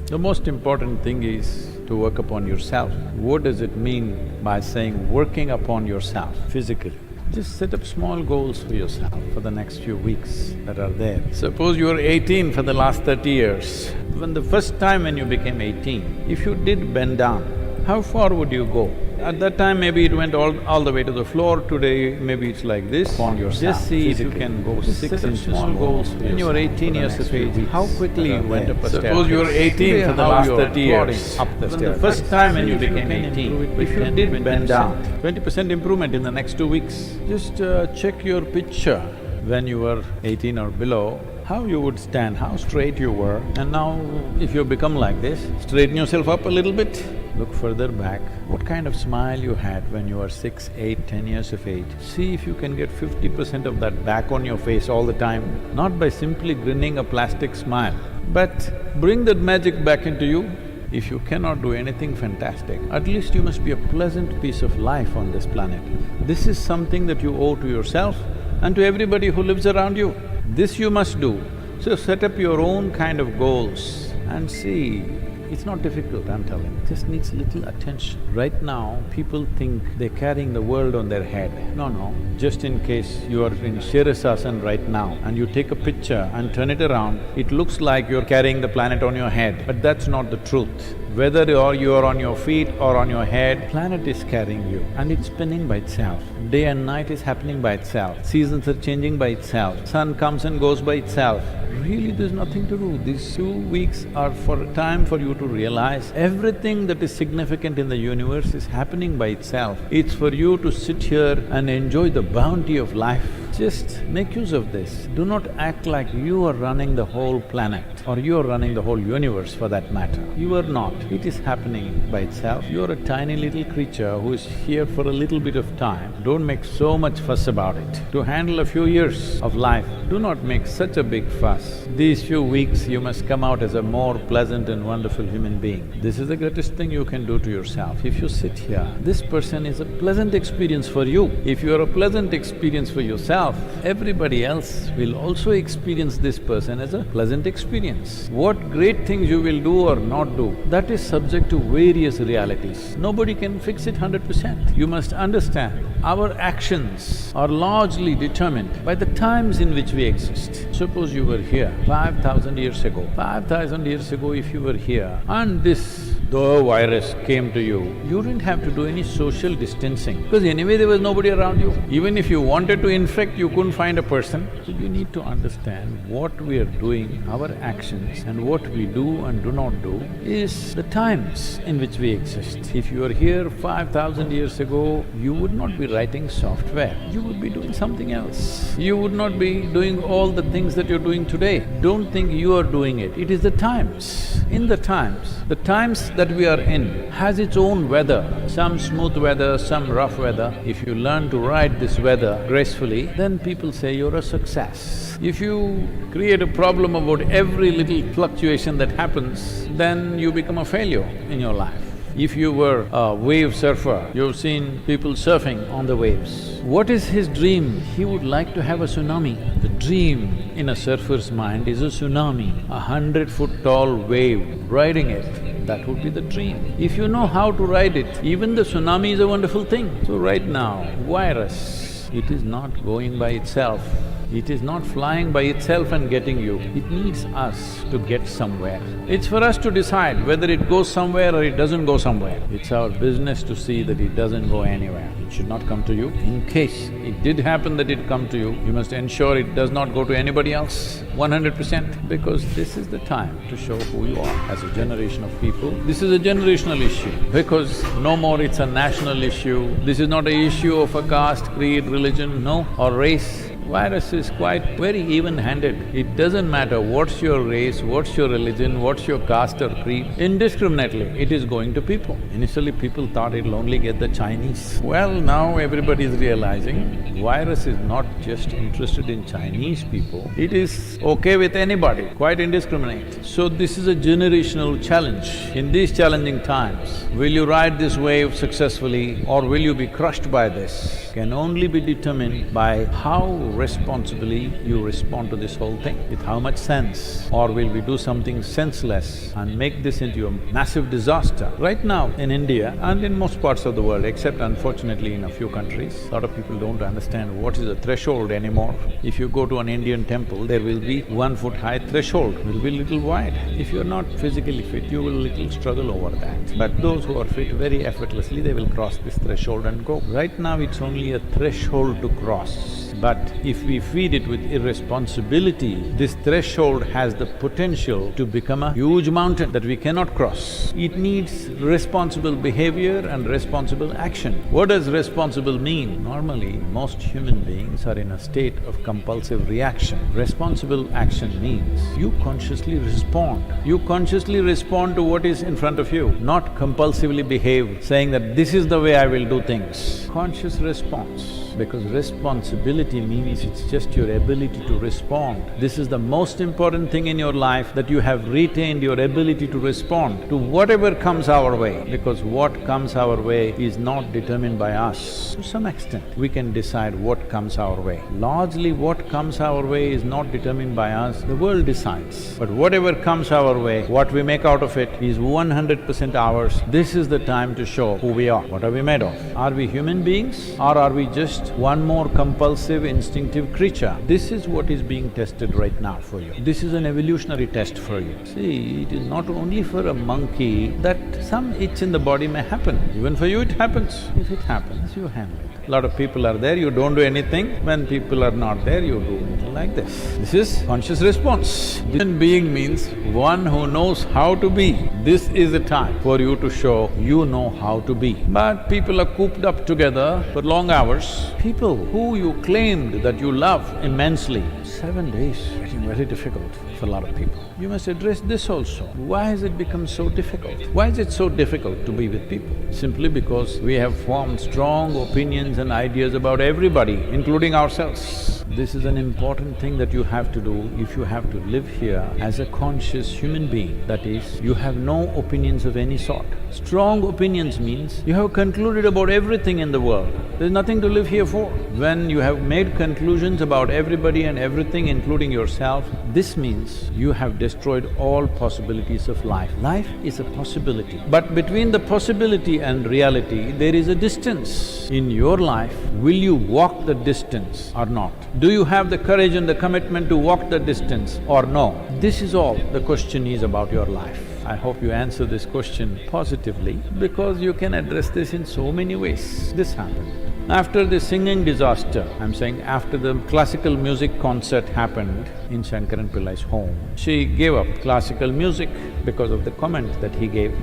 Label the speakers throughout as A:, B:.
A: The most important thing is to work upon yourself. What does it mean by saying working upon yourself physically? Just set up small goals for yourself for the next few weeks that are there. Suppose you were 18 for the last 30 years. When the first time when you became 18, if you did bend down, how far would you go? At that time, maybe it went all the way to the floor. Today, maybe it's like this.
B: Upon yourself,
A: just see if you
B: physically.
A: can go
B: Just
A: 6
B: set up
A: inches
B: small
A: more.
B: goals for
A: When you were
B: yourself
A: 18
B: for the
A: years
B: next
A: of
B: few
A: age,
B: weeks
A: how quickly
B: that
A: you
B: are
A: went
B: there.
A: up a staircase.
B: Suppose you were 18
A: for the
B: how
A: last
B: you're
A: 30 years.
B: plodding up the
A: When the
B: staircase.
A: first time when you
B: See if you
A: became
B: can
A: 18,
B: improve it
A: if you
B: by
A: did
B: 10,
A: bend
B: 20%.
A: down, 20% improvement in the next 2 weeks. Just check your picture when you were 18 or below, how you would stand, how straight you were. And now, if you become like this, straighten yourself up a little bit, look further back. What kind of smile you had when you were 6, 8, 10 years of age. See if you can get 50% of that back on your face all the time, not by simply grinning a plastic smile, but bring that magic back into you. If you cannot do anything fantastic, at least you must be a pleasant piece of life on this planet. This is something that you owe to yourself and to everybody who lives around you. This you must do. So set up your own kind of goals and see. It's not difficult, I'm telling you, it just needs little attention. Right now, people think they're carrying the world on their head. No, just in case you are in Shirasasana right now and you take a picture and turn it around, it looks like you're carrying the planet on your head, but that's not the truth. Whether you are on your feet or on your head, planet is carrying you and it's spinning by itself. Day and night is happening by itself, seasons are changing by itself, sun comes and goes by itself. Really, there's nothing to do. These 2 weeks are for time for you to realize everything that is significant in the universe is happening by itself. It's for you to sit here and enjoy the bounty of life. Just make use of this. Do not act like you are running the whole planet or you are running the whole universe for that matter. You are not. It is happening by itself. You are a tiny little creature who is here for a little bit of time. Don't make so much fuss about it. To handle a few years of life, do not make such a big fuss. These few weeks you must come out as a more pleasant and wonderful human being. This is the greatest thing you can do to yourself. If you sit here, this person is a pleasant experience for you. If you are a pleasant experience for yourself, everybody else will also experience this person as a pleasant experience. What great things you will do or not do, that is subject to various realities. Nobody can fix it 100%. You must understand, our actions are largely determined by the times in which we exist. Suppose you were here 5,000 years ago. 5,000 years ago if you were here and the virus came to you, you didn't have to do any social distancing because anyway there was nobody around you. Even if you wanted to infect, you couldn't find a person. So you need to understand what we are doing, our actions and what we do and do not do is the times in which we exist. If you were here 5,000 years ago, you would not be writing software, you would be doing something else. You would not be doing all the things that you're doing today. Don't think you are doing it, it is the times. In the times that we are in has its own weather, some smooth weather, some rough weather. If you learn to ride this weather gracefully, then people say you're a success. If you create a problem about every little fluctuation that happens, then you become a failure in your life. If you were a wave surfer, you've seen people surfing on the waves. What is his dream? He would like to have a tsunami. The dream in a surfer's mind is a tsunami, 100-foot tall wave, riding it. That would be the dream. If you know how to ride it, even the tsunami is a wonderful thing. So right now, virus, it is not going by itself. It is not flying by itself and getting you, it needs us to get somewhere. It's for us to decide whether it goes somewhere or it doesn't go somewhere. It's our business to see that it doesn't go anywhere. It should not come to you. In case it did happen that it come to you, you must ensure it does not go to anybody else, 100%, because this is the time to show who you are as a generation of people. This is a generational issue because no more it's a national issue. This is not an issue of a caste, creed, religion, no, or race. Virus is quite very even-handed. It doesn't matter what's your race, what's your religion, what's your caste or creed, indiscriminately it is going to people. Initially people thought it'll only get the Chinese. Well, now everybody is realizing virus is not just interested in Chinese people, it is okay with anybody, quite indiscriminate. So this is a generational challenge. In these challenging times, will you ride this wave successfully or will you be crushed by this? can only be determined by how responsibly you respond to this whole thing, with how much sense. Or will we do something senseless and make this into a massive disaster? Right now in India and in most parts of the world, except unfortunately in a few countries, a lot of people don't understand what is a threshold anymore. If you go to an Indian temple, there will be 1 foot high threshold, will be little wide. If you're not physically fit, you will little struggle over that. But those who are fit, very effortlessly they will cross this threshold and go. Right now it's only a threshold to cross. But if we feed it with irresponsibility, this threshold has the potential to become a huge mountain that we cannot cross. It needs responsible behavior and responsible action. What does responsible mean? Normally, most human beings are in a state of compulsive reaction. Responsible action means you consciously respond. You consciously respond to what is in front of you, not compulsively behave, saying that this is the way I will do things. Conscious response. Because responsibility means it's just your ability to respond. This is the most important thing in your life, that you have retained your ability to respond to whatever comes our way. Because what comes our way is not determined by us. To some extent, we can decide what comes our way. Largely what comes our way is not determined by us, the world decides. But whatever comes our way, what we make out of it is 100% ours. This is the time to show who we are. What are we made of? Are we human beings or are we just one more compulsive, instinctive creature? This is what is being tested right now for you. This is an evolutionary test for you. See, it is not only for a monkey that some itch in the body may happen. Even for you it happens. If it happens, you handle it. A lot of people are there, you don't do anything. When people are not there, you do it like this. This is conscious response. Human being means one who knows how to be. This is the time for you to show you know how to be. But people are cooped up together for long hours. People who you claimed that you love immensely, 7 days, getting very difficult for a lot of people. You must address this also. Why has it become so difficult? Why is it so difficult to be with people? Simply because we have formed strong opinions and ideas about everybody, including ourselves. This is an important thing that you have to do if you have to live here as a conscious human being. That is, you have no opinions of any sort. Strong opinions means you have concluded about everything in the world. There's nothing to live here for. When you have made conclusions about everybody and everything, including yourself, this means you have destroyed all possibilities of life. Life is a possibility. But between the possibility and reality, there is a distance. In your life, will you walk the distance or not? Do you have the courage and the commitment to walk the distance or no? This is all the question is about your life. I hope you answer this question positively, because you can address this in so many ways. This happened. After the singing disaster, I'm saying after the classical music concert happened in Shankaran Pillai's home, she gave up classical music because of the comment that he gave.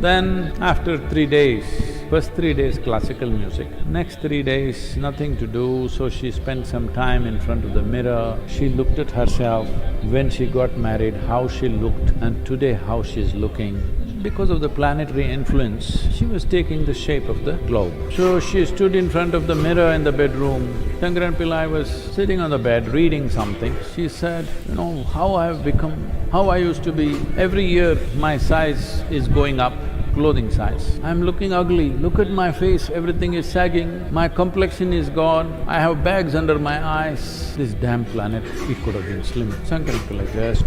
A: Then after 3 days, first 3 days classical music, next 3 days nothing to do, so she spent some time in front of the mirror. She looked at herself, when she got married, how she looked, and today how she's looking. Because of the planetary influence, she was taking the shape of the globe. So she stood in front of the mirror in the bedroom. Shankaran Pillai was sitting on the bed reading something. She said, you know, how I have become, how I used to be. Every year my size is going up, clothing size. I'm looking ugly, look at my face, everything is sagging, my complexion is gone, I have bags under my eyes. This damn planet, it could have been slim. Shankaran Pillai just